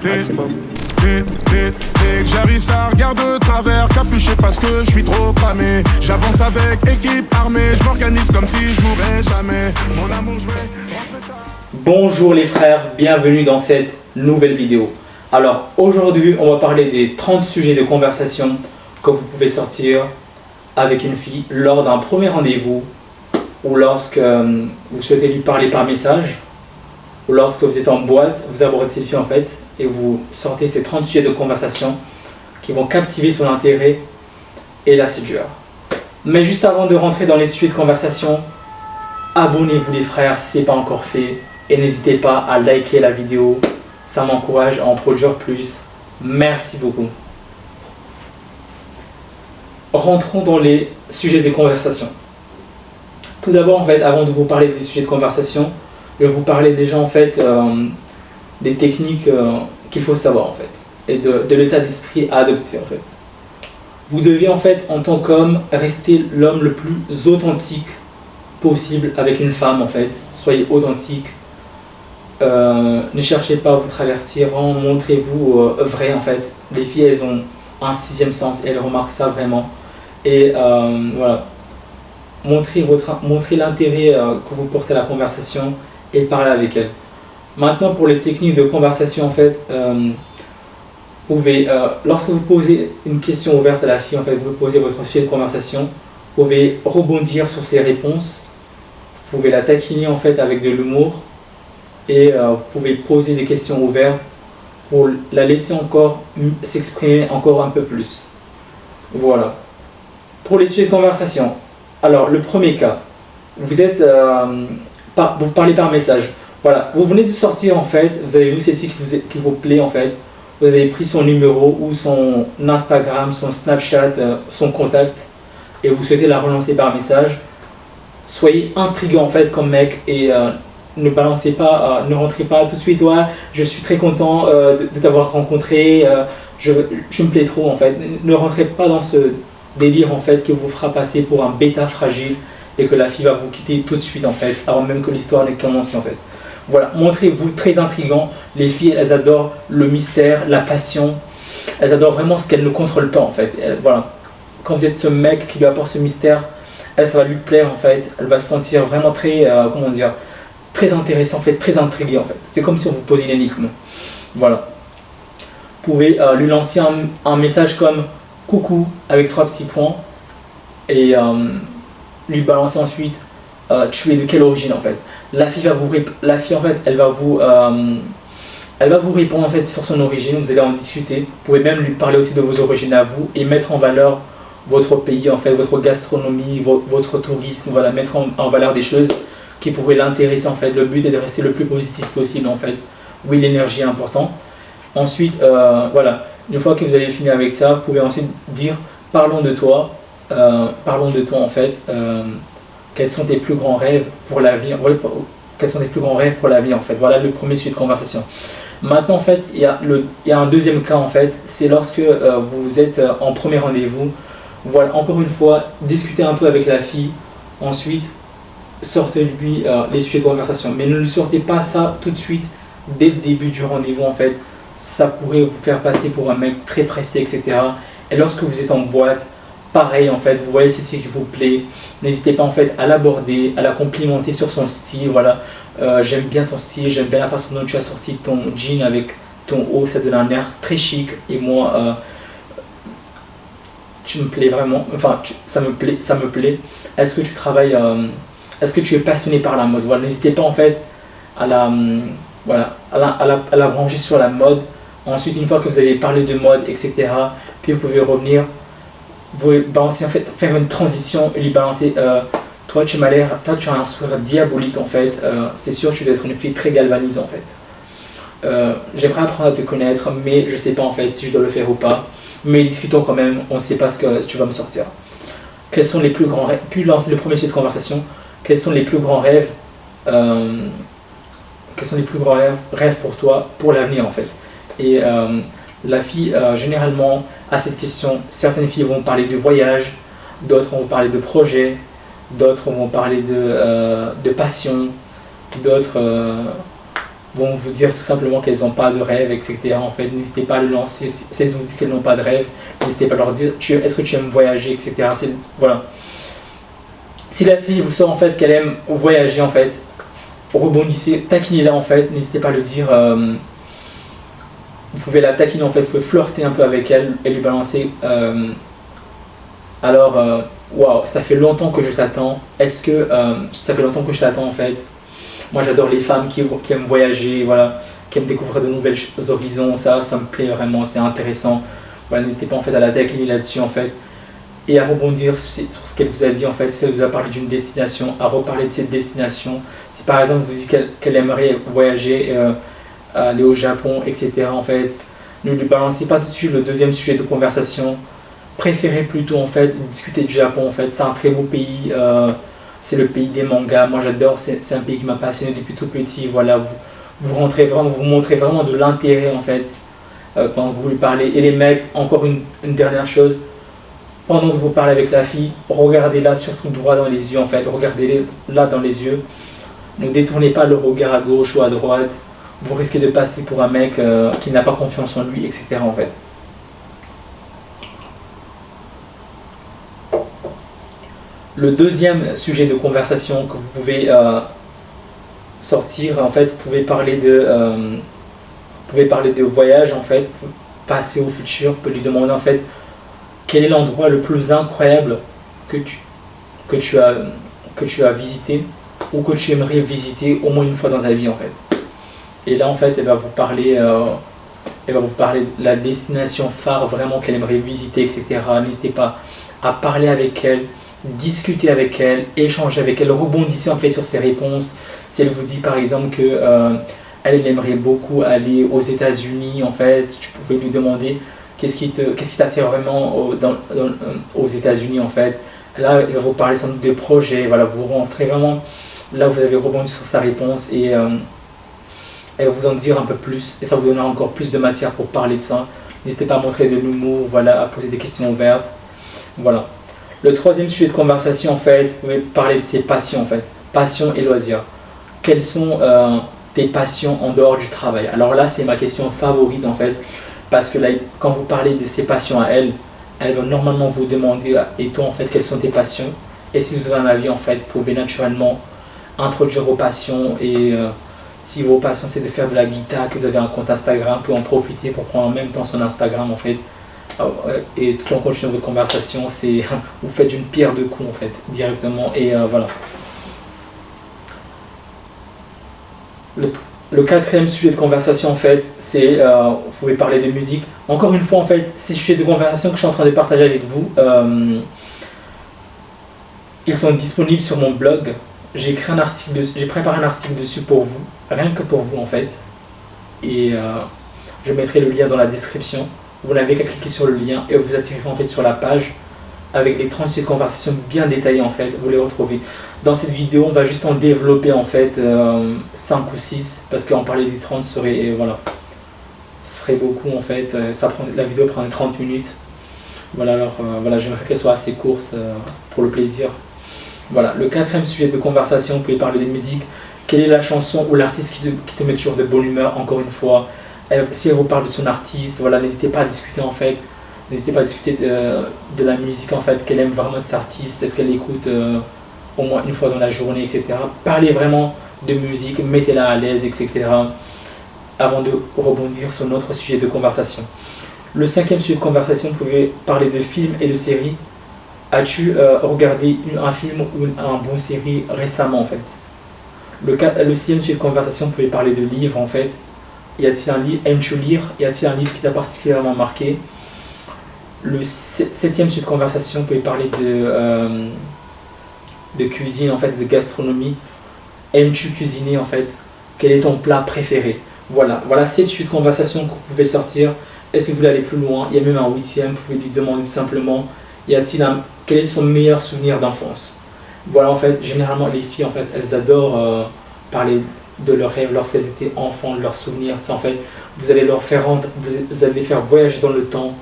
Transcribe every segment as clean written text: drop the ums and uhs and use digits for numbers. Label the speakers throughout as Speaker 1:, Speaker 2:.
Speaker 1: Maximum.
Speaker 2: Dès que j'arrive, ça regarde de travers, capuché parce que je suis trop cramé. J'avance avec équipe armée, je m'organise comme si je mourrais jamais. Mon amour, je vais rentrer tard.
Speaker 1: Bonjour les frères, bienvenue dans cette nouvelle vidéo. Alors aujourd'hui, on va parler des 30 sujets de conversation que vous pouvez sortir avec une fille lors d'un premier rendez-vous ou lorsque vous souhaitez lui parler par message ou lorsque vous êtes en boîte, vous abordez cette fille en fait et vous sortez ces 30 sujets de conversation qui vont captiver son intérêt et la séduire. Mais juste avant de rentrer dans les sujets de conversation, abonnez-vous les frères si ce n'est pas encore fait et n'hésitez pas à liker la vidéo, ça m'encourage à en produire plus. Merci beaucoup. Rentrons dans les sujets de conversation. Tout d'abord, en fait, avant de vous parler des sujets de conversation, je vais vous parler déjà en fait des techniques qu'il faut savoir en fait et de l'état d'esprit à adopter en fait. Vous devez en fait en tant qu'homme rester l'homme le plus authentique possible avec une femme en fait. Soyez authentique. Ne cherchez pas à vous travestir, montrez-vous vrai en fait. Les filles elles ont un sixième sens et elles remarquent ça vraiment. Et voilà. Montrez l'intérêt que vous portez à la conversation et parler avec elle. Maintenant pour les techniques de conversation en fait, vous pouvez, lorsque vous posez une question ouverte à la fille, en fait, vous posez votre sujet de conversation, vous pouvez rebondir sur ses réponses, vous pouvez la taquiner en fait avec de l'humour et vous pouvez poser des questions ouvertes pour la laisser encore s'exprimer encore un peu plus. Voilà. Pour les sujets de conversation, alors le premier cas, vous parlez par message. Voilà, vous venez de sortir en fait, vous avez vu cette fille qui vous plaît en fait, vous avez pris son numéro ou son Instagram, son Snapchat, son contact et vous souhaitez la relancer par message. Soyez intriguant en fait comme mec et ne balancez pas, ne rentrez pas tout de suite. Ouais, je suis très content de t'avoir rencontré, je me plais trop en fait. Ne rentrez pas dans ce délire en fait qui vous fera passer pour un bêta fragile et que la fille va vous quitter tout de suite en fait, avant même que l'histoire n'ait commencé en fait. Voilà, montrez-vous très intriguant. Les filles, elles adorent le mystère, la passion. Elles adorent vraiment ce qu'elles ne contrôlent pas en fait. Voilà, quand vous êtes ce mec qui lui apporte ce mystère, elle, ça va lui plaire en fait. Elle va se sentir vraiment très, comment dire, très intéressée en fait, très intriguée en fait. C'est comme si on vous posait une énigme. Voilà. Vous pouvez lui lancer un message comme coucou avec 3 petits points et lui balancer ensuite tu es de quelle origine en fait. La fille en fait elle va vous répondre en fait sur son origine, vous allez en discuter. Vous pouvez même lui parler aussi de vos origines à vous et mettre en valeur votre pays en fait, votre gastronomie, votre tourisme, voilà, mettre en valeur des choses qui pourraient l'intéresser en fait. Le but est de rester le plus positif possible en fait. Oui, l'énergie est importante. Ensuite voilà, une fois que vous avez fini avec ça, vous pouvez ensuite dire parlons de toi en fait. Quels sont tes plus grands rêves pour l'avenir? Quels sont tes plus grands rêves pour l'avenir en fait? Voilà le premier sujet de conversation. Maintenant en fait, il y a un deuxième cas en fait, c'est lorsque vous êtes en premier rendez-vous. Voilà, encore une fois, discutez un peu avec la fille. Ensuite, sortez-lui les sujets de conversation. Mais ne lui sortez pas ça tout de suite dès le début du rendez-vous en fait. Ça pourrait vous faire passer pour un mec très pressé, etc. Et lorsque vous êtes en boîte, pareil en fait, vous voyez cette fille qui vous plaît, n'hésitez pas en fait à l'aborder, à la complimenter sur son style. Voilà, j'aime bien ton style, j'aime bien la façon dont tu as sorti ton jean avec ton haut, ça donne un air très chic et moi tu me plais vraiment, enfin ça me plaît. Est-ce que tu travailles, est-ce que tu es passionné par la mode? Voilà, n'hésitez pas en fait à la brancher sur la mode. Ensuite, une fois que vous avez parlé de mode, etc., puis vous pouvez revenir. Vous balancer en fait, faire une transition et lui balancer toi tu as un sourire diabolique en fait, c'est sûr tu dois être une fille très galvanisée en fait. J'aimerais apprendre à te connaître mais je sais pas en fait si je dois le faire ou pas, mais discutons quand même, on ne sait pas ce que tu vas me sortir. Quels sont les plus grands rêves, puis lancer le premier sujet de conversation, quels sont les plus grands rêves rêves pour toi, pour l'avenir en fait. Et la fille généralement à cette question, certaines filles vont parler de voyage, d'autres vont parler de projet, d'autres vont parler de passion, d'autres vont vous dire tout simplement qu'elles n'ont pas de rêve, etc. En fait, n'hésitez pas à le lancer. Si elles vous disent qu'elles n'ont pas de rêve, n'hésitez pas à leur dire est-ce que tu aimes voyager, etc. Voilà. Si la fille vous sort en fait qu'elle aime voyager, en fait, rebondissez, taquinez-la en fait, n'hésitez pas à le dire. Vous pouvez la taquiner en fait, vous pouvez flirter un peu avec elle et lui balancer. Waouh, ça fait longtemps que je t'attends. Est-ce que ça fait longtemps que je t'attends en fait? Moi j'adore les femmes qui aiment voyager, voilà, qui aiment découvrir de nouvelles horizons. Ça me plaît vraiment, c'est intéressant. Voilà, n'hésitez pas en fait à la taquiner là-dessus en fait. Et à rebondir sur ce qu'elle vous a dit en fait. Si elle vous a parlé d'une destination, à reparler de cette destination. Si par exemple vous dites qu'elle aimerait voyager, aller au Japon, etc. en fait, ne lui balancez pas tout de suite le deuxième sujet de conversation. Préférez plutôt en fait discuter du Japon en fait. C'est un très beau pays, c'est le pays des mangas. Moi j'adore, c'est un pays qui m'a passionné depuis tout petit. Voilà, vous montrez vraiment de l'intérêt en fait pendant que vous lui parlez. Et les mecs, encore une dernière chose, pendant que vous parlez avec la fille, regardez-la surtout droit dans les yeux en fait. Regardez-la dans les yeux. Ne détournez pas le regard à gauche ou à droite. Vous risquez de passer pour un mec qui n'a pas confiance en lui, etc. en fait. Le deuxième sujet de conversation que vous pouvez sortir, en fait, vous pouvez parler de voyage, en fait, passer au futur, vous pouvez lui demander en fait quel est l'endroit le plus incroyable que tu as visité ou que tu aimerais visiter au moins une fois dans ta vie en fait. Et là en fait elle va vous parler de la destination phare vraiment qu'elle aimerait visiter, etc. N'hésitez pas à parler avec elle, discuter avec elle, échanger avec elle, rebondissez en fait sur ses réponses. Si elle vous dit par exemple que elle aimerait beaucoup aller aux États-Unis, en fait, tu pouvais lui demander qu'est-ce qui t'attire vraiment aux États-Unis en fait. Là, elle va vous parler sans doute de projets, voilà, vous rentrez vraiment, là vous avez rebondi sur sa réponse et elle va vous en dire un peu plus et ça vous donnera encore plus de matière pour parler de ça. N'hésitez pas à montrer de l'humour, voilà, à poser des questions ouvertes, voilà. Le troisième sujet de conversation en fait, vous pouvez parler de ses passions en fait, passions et loisirs. Quelles sont tes passions en dehors du travail? Alors là, c'est ma question favorite en fait, parce que là, quand vous parlez de ses passions à elle, elle va normalement vous demander et toi en fait quelles sont tes passions. Et si vous avez un avis en fait, vous pouvez naturellement introduire vos passions et si vos passions c'est de faire de la guitare, que vous avez un compte Instagram, vous pouvez en profiter pour prendre en même temps son Instagram en fait. Et tout en continuant votre conversation, c'est vous faites une pierre deux coups en fait directement et voilà. Le quatrième sujet de conversation en fait, c'est vous pouvez parler de musique. Encore une fois en fait, ces sujets de conversation que je suis en train de partager avec vous, ils sont disponibles sur mon blog. J'ai préparé un article dessus pour vous, rien que pour vous en fait. Et je mettrai le lien dans la description. Vous n'avez qu'à cliquer sur le lien et vous attirez en fait sur la page avec les 30 sujets de conversation bien détaillés en fait, vous les retrouvez. Dans cette vidéo, on va juste en développer en fait 5 ou 6 parce qu'en parler des 30 serait, voilà, ça serait beaucoup en fait, la vidéo prendrait 30 minutes. Voilà, alors voilà, j'aimerais qu'elle soit assez courte pour le plaisir. Voilà, le quatrième sujet de conversation, vous pouvez parler de musique. Quelle est la chanson ou l'artiste qui te met toujours de bonne humeur, encore une fois. Si elle vous parle de son artiste, voilà, n'hésitez pas à discuter en fait. N'hésitez pas à discuter de la musique en fait, qu'elle aime vraiment de cet artiste, est-ce qu'elle écoute au moins une fois dans la journée, etc. Parlez vraiment de musique, mettez-la à l'aise, etc. avant de rebondir sur notre sujet de conversation. Le cinquième sujet de conversation, vous pouvez parler de films et de séries. As-tu regardé un film ou un bon série récemment en fait? Le sixième sujet de conversation, vous pouvez parler de livres en fait. Y a-t-il un livre, aimes-tu lire? Y a-t-il un livre qui t'a particulièrement marqué? Le septième sujet de conversation, vous pouvez parler de cuisine, en fait, de gastronomie. Aimes-tu cuisiner, en fait? Quel est ton plat préféré? Voilà, 7 sujets de conversation que vous pouvez sortir. Et si vous voulez aller plus loin, il y a même un huitième, vous pouvez lui demander tout simplement, quel est son meilleur souvenir d'enfance? Voilà, en fait, généralement, les filles, en fait, elles adorent parler de leurs rêves lorsqu'elles étaient enfants, de leurs souvenirs. En fait, vous allez vous allez les faire voyager dans le temps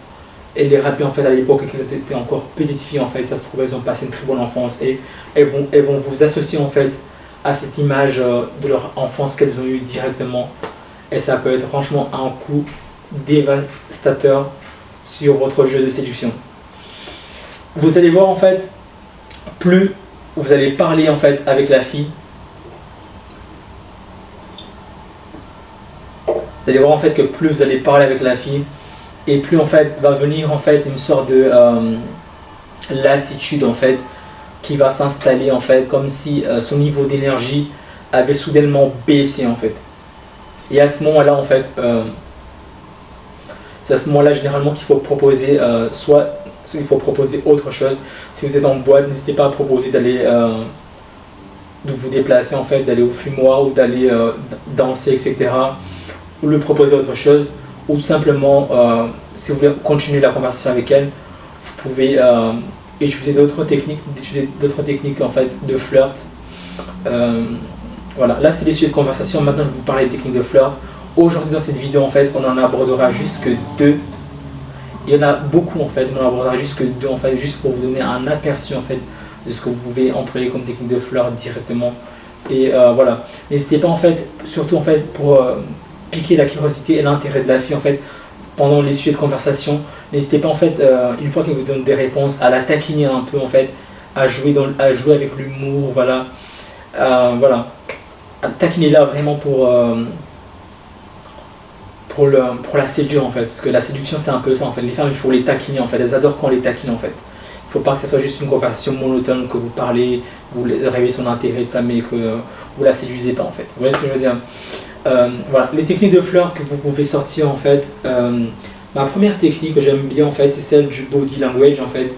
Speaker 1: et les rappeler en fait à l'époque qu'elles étaient encore petites filles en fait. Ça se trouve, elles ont passé une très bonne enfance et elles vont vous associer en fait à cette image de leur enfance qu'elles ont eue directement. Et ça peut être franchement un coup dévastateur sur votre jeu de séduction. Vous allez voir en fait, plus vous allez parler en fait avec la fille, vous allez voir en fait que plus vous allez parler avec la fille, et plus en fait va venir en fait une sorte de lassitude en fait qui va s'installer en fait, comme si son niveau d'énergie avait soudainement baissé en fait. Et à ce moment-là en fait, c'est à ce moment-là généralement qu'il faut proposer soit il faut proposer autre chose. Si vous êtes en boîte, n'hésitez pas à proposer d'aller de vous déplacer en fait, d'aller au fumoir ou d'aller danser, etc. Ou lui proposer autre chose, ou simplement si vous voulez continuer la conversation avec elle, vous pouvez utiliser d'autres techniques en fait de flirt. Voilà, là c'était les sujets de conversation. Maintenant je vais vous parler des techniques de flirt. Aujourd'hui dans cette vidéo en fait, on en abordera juste que deux. Il y en a beaucoup en fait, on en abordera juste que deux en fait, juste pour vous donner un aperçu en fait de ce que vous pouvez employer comme technique de flirt directement. Et voilà, n'hésitez pas en fait, surtout en fait pour piquer la curiosité et l'intérêt de la fille en fait pendant les sujets de conversation. N'hésitez pas en fait, une fois qu'elle vous donne des réponses, à la taquiner un peu en fait, à jouer avec l'humour, voilà, voilà, taquinez-la vraiment pour la séduire en fait, parce que la séduction c'est un peu ça en fait. Les femmes il faut les taquiner en fait, elles adorent quand on les taquine en fait. Il faut pas que ce soit juste une conversation monotone, que vous parlez, vous réveillez son intérêt, ça, mais que vous la séduisez pas en fait. Vous voyez ce que je veux dire? Voilà, les techniques de flirt que vous pouvez sortir en fait. Ma première technique que j'aime bien en fait, c'est celle du body language en fait.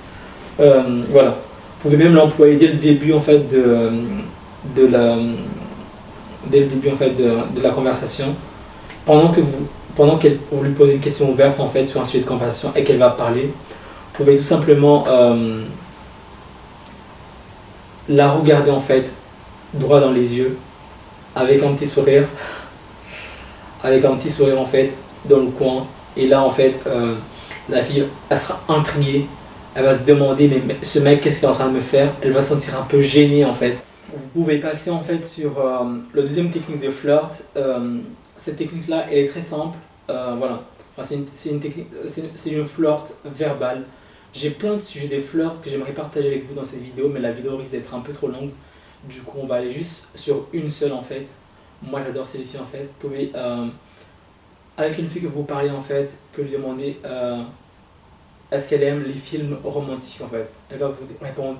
Speaker 1: Voilà, vous pouvez même l'employer dès le début en fait de la conversation, pendant que vous lui posez une question ouverte en fait sur un sujet de conversation et qu'elle va parler. Vous pouvez tout simplement la regarder en fait droit dans les yeux avec un petit sourire en fait dans le coin, et là en fait la fille elle sera intriguée, elle va se demander mais ce mec qu'est-ce qu'il est en train de me faire, elle va se sentir un peu gênée en fait. Vous pouvez passer en fait sur la deuxième technique de flirt. Cette technique là elle est très simple, voilà, enfin, c'est une flirt verbale. J'ai plein de sujets de flirt que j'aimerais partager avec vous dans cette vidéo, mais la vidéo risque d'être un peu trop longue, du coup on va aller juste sur une seule en fait. Moi j'adore celle-ci en fait. Vous pouvez avec une fille que vous parlez en fait, vous pouvez lui demander est-ce qu'elle aime les films romantiques en fait. Elle va vous répondre,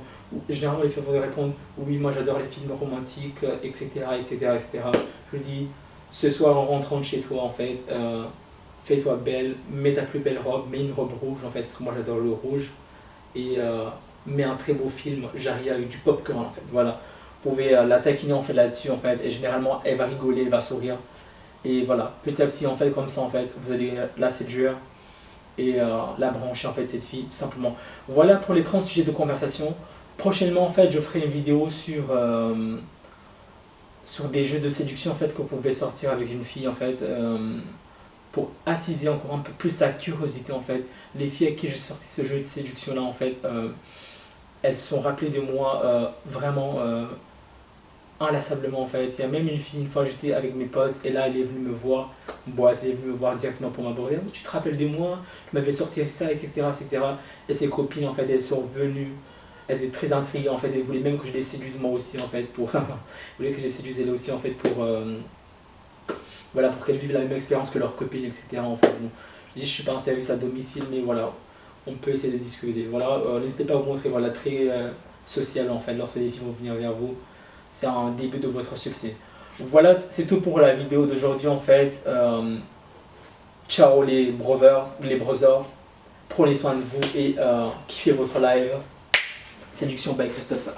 Speaker 1: généralement les filles vont vous répondre oui moi j'adore les films romantiques, etc., etc., etc. Je lui dis ce soir en rentrant de chez toi en fait, fais-toi belle, mets ta plus belle robe, mets une robe rouge en fait, parce que moi j'adore le rouge, et mets un très beau film, j'arrive avec du popcorn en fait, voilà. Vous pouvez la taquiner en fait là-dessus en fait, et généralement elle va rigoler, elle va sourire, et voilà, petit à petit en fait, comme ça en fait, vous allez la séduire et la brancher en fait cette fille tout simplement. Voilà pour les 30 sujets de conversation. Prochainement en fait, je ferai une vidéo sur des jeux de séduction en fait que vous pouvez sortir avec une fille en fait, pour attiser encore un peu plus sa curiosité en fait. Les filles avec qui j'ai sorti ce jeu de séduction là en fait, elles se sont rappelées de moi vraiment inlassablement en fait. Il y a même une fille, une fois j'étais avec mes potes et là elle est venue me voir, elle est venue me voir directement pour m'aborder. Tu te rappelles de moi, tu m'avais sorti ça, etc., etc. Et ses copines en fait, elles sont venues, elles étaient très intriguées en fait, elles voulaient même que je les séduise moi aussi en fait, pour elles voulaient que je les séduise elles aussi en fait, voilà, pour qu'elles vivent la même expérience que leurs copines, etc. En fait. Bon, je dis je suis pas un service à domicile, mais voilà, on peut essayer de discuter. Voilà, n'hésitez pas à vous montrer, voilà, très social en fait lorsque les filles vont venir vers vous. C'est un début de votre succès. Voilà, c'est tout pour la vidéo d'aujourd'hui en fait. Ciao les brothers, prenez soin de vous et kiffez votre live. Séduction by Christopher.